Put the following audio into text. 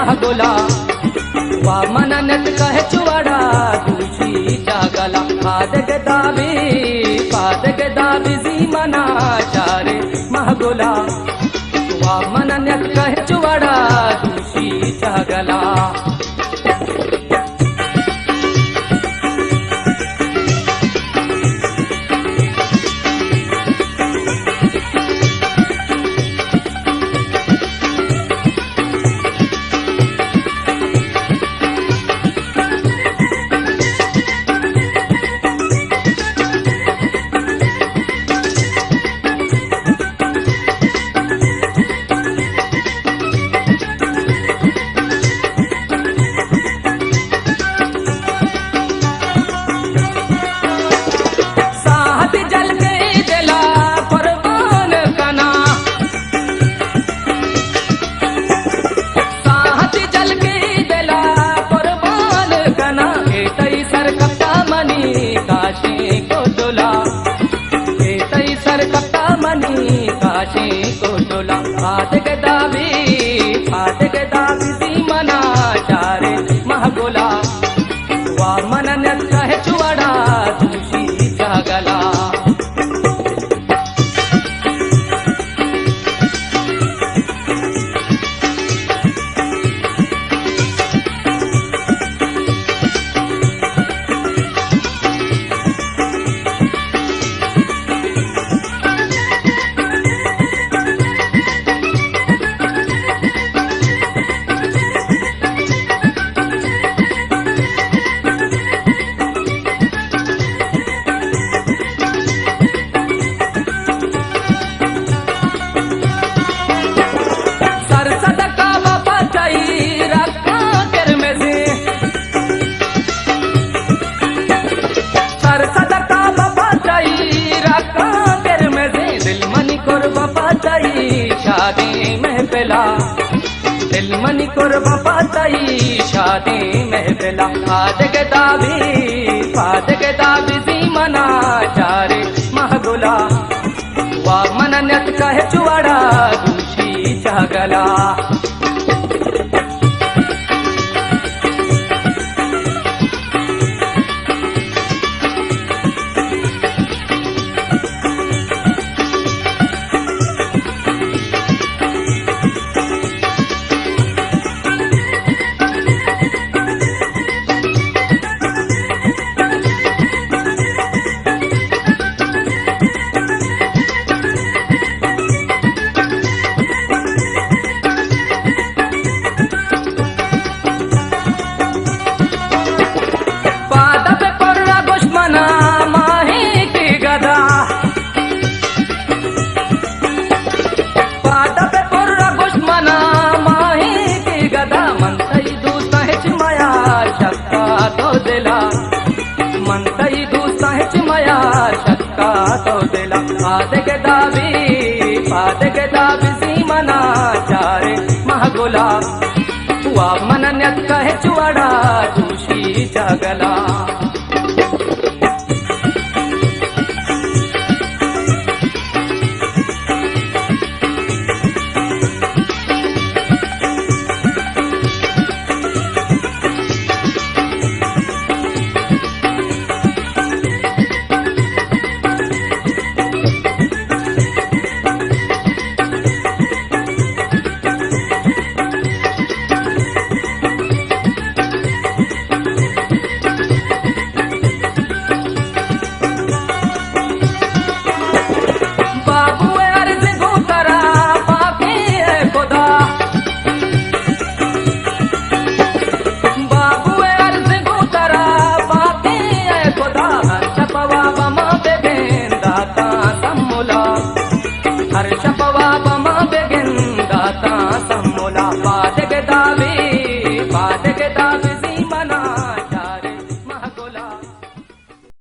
महागोला वा मननत कहे चुवाड़ा दूषी जागला पाद गदाबी जी मना चारे महागोला वा मननत कहे चुवाड़ा दूषी जागला पाद गदाबी जी मना चारे महागोला वा मननत कहे चुवाड़ा दूषी जागला शादी महफिला दिल मनी कुर्बा पाताई शादी महफिला पाद गदाबी जी मना चारे महागोला वा मननत कहे चुवाड़ा दूषी जागला मनतई दूसरा मया शक्का तो दिला पाद गदाबी जी मना चारे महागोला वा मननत कहे चुवाड़ा दूषी जागला।